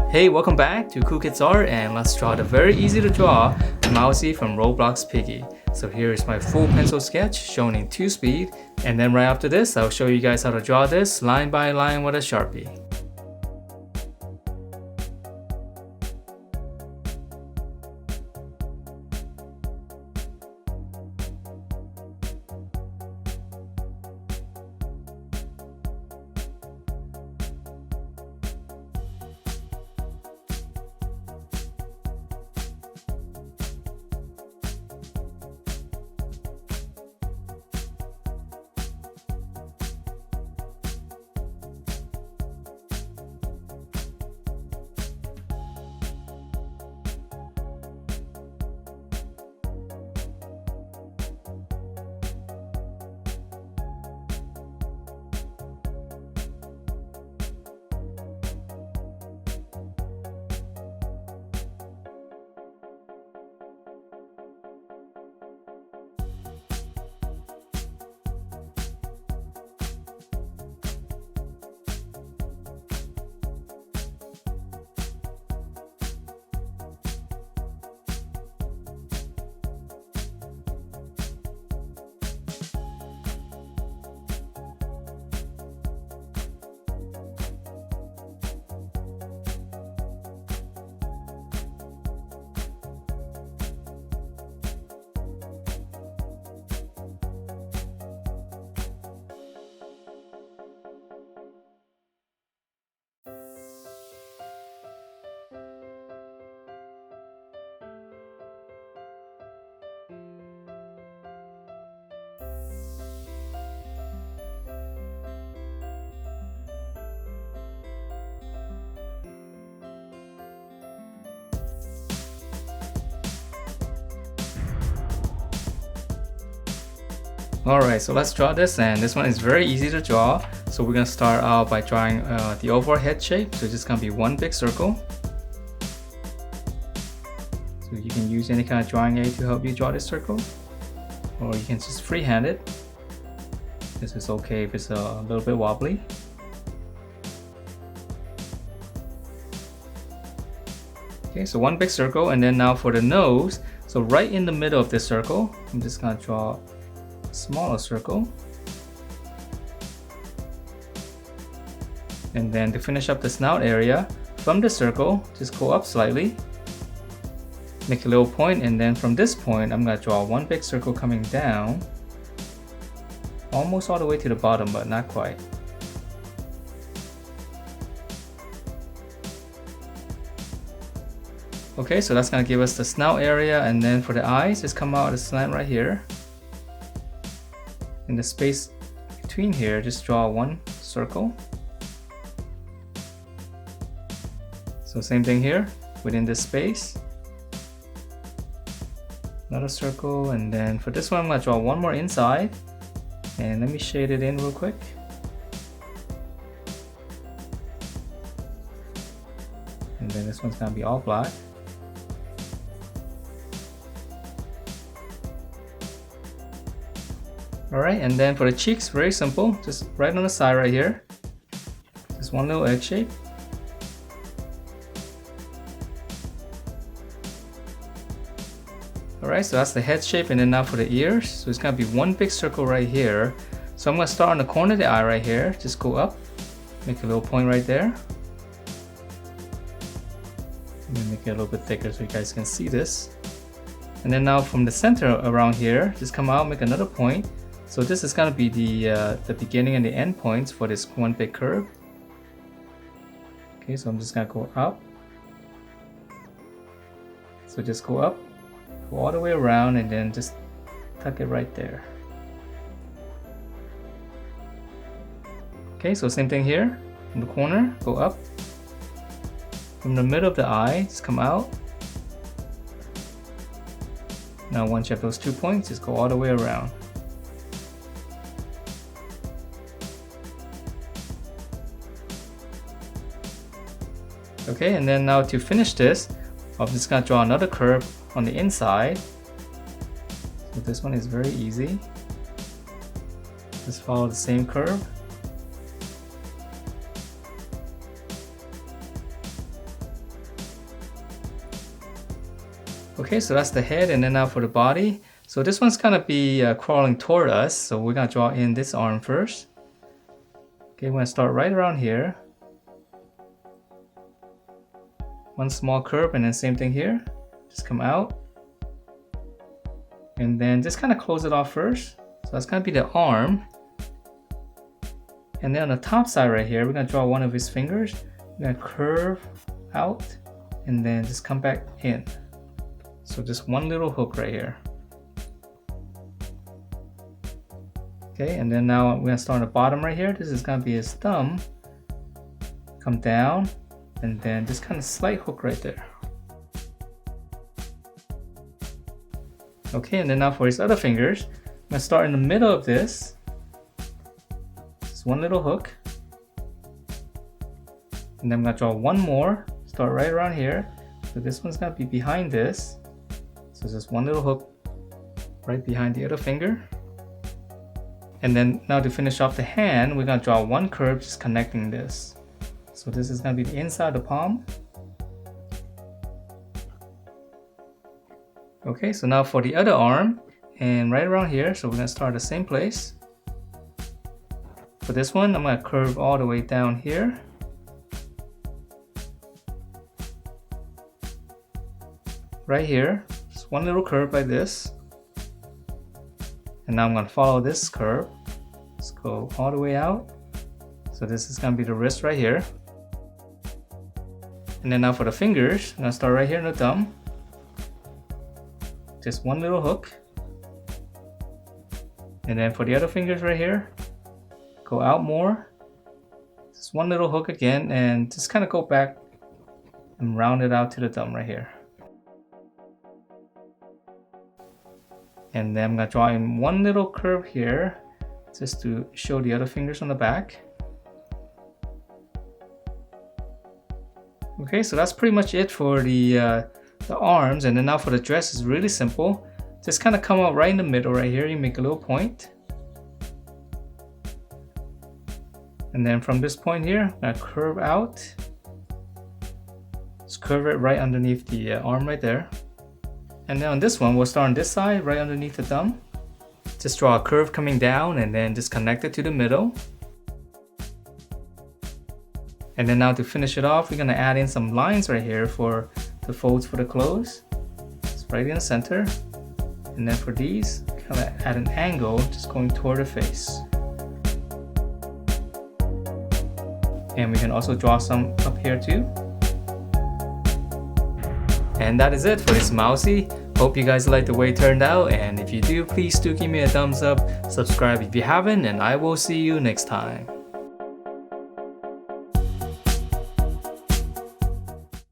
Hey, welcome back to Cool Kids Art, and let's draw the very easy to draw Mousy from Roblox Piggy. So here is my full pencil sketch shown in 2 speed, and then right after this I'll show you guys how to draw this line by line with a sharpie. Alright, so let's draw this, and this one is very easy to draw. So we're gonna start out by drawing the overall head shape. So it's just gonna be one big circle. So you can use any kind of drawing aid to help you draw this circle, or you can just freehand it. This is okay if it's a little bit wobbly. Okay, so one big circle, and then now for the nose. So right in the middle of this circle, I'm just gonna draw smaller circle, and then to finish up the snout area, from the circle just go up slightly, make a little point, and then from this point I'm going to draw one big circle coming down almost all the way to the bottom, but not quite. Okay, so that's going to give us the snout area, and then for the eyes, just come out of the slant right here. In the space between here, just draw one circle. So same thing here, within this space. Another circle, and then for this one I'm going to draw one more inside. And let me shade it in real quick. And then this one's going to be all black. Alright, and then for the cheeks, very simple, just right on the side right here, just one little egg shape. Alright, so that's the head shape, and then now for the ears, so it's going to be one big circle right here. So I'm going to start on the corner of the eye right here, just go up, make a little point right there. And then make it a little bit thicker so you guys can see this. And then now from the center around here, just come out, make another point. So this is going to be the beginning and the end points for this one big curve. Okay, so I'm just going to go up. So just go up, go all the way around, and then just tuck it right there. Okay, so same thing here. From the corner, go up. From the middle of the eye, just come out. Now once you have those 2 points, just go all the way around. Okay, and then now to finish this, I'm just going to draw another curve on the inside. So this one is very easy. Just follow the same curve. Okay, so that's the head, and then now for the body. So this one's gonna be crawling toward us, so we're gonna draw in this arm first. Okay, we're gonna start right around here. One small curve, and then same thing here. Just come out. And then just kind of close it off first. So that's gonna be the arm. And then on the top side right here, we're gonna draw one of his fingers. We're gonna curve out, and then just come back in. So just one little hook right here. Okay, and then now we're gonna start on the bottom right here. This is gonna be his thumb. Come down, and then just kind of slight hook right there. Okay, and then now for his other fingers, I'm gonna start in the middle of this. Just one little hook. And then I'm gonna draw one more, start right around here. So this one's gonna be behind this. So just one little hook right behind the other finger. And then now to finish off the hand, we're gonna draw one curve just connecting this. So this is gonna be the inside of the palm. Okay, so now for the other arm, and right around here, so we're gonna start the same place. For this one, I'm gonna curve all the way down here. Right here, just one little curve like this. And now I'm gonna follow this curve. Let's go all the way out. So this is gonna be the wrist right here. And then now for the fingers, I'm gonna start right here in the thumb. Just one little hook. And then for the other fingers right here, go out more. Just one little hook again, and just kind of go back and round it out to the thumb right here. And then I'm gonna draw in one little curve here, just to show the other fingers on the back. Okay, so that's pretty much it for the arms. And then now for the dress is really simple. Just kind of come out right in the middle right here. You make a little point. And then from this point here, I'm gonna curve out. Just curve it right underneath the arm right there. And then on this one, we'll start on this side, right underneath the thumb. Just draw a curve coming down and then just connect it to the middle. And then now to finish it off, we're gonna add in some lines right here for the folds for the clothes. It's right in the center. And then for these, kind of add an angle just going toward the face. And we can also draw some up here too. And that is it for this Mousy. Hope you guys like the way it turned out, and if you do, please do give me a thumbs up, subscribe if you haven't, and I will see you next time.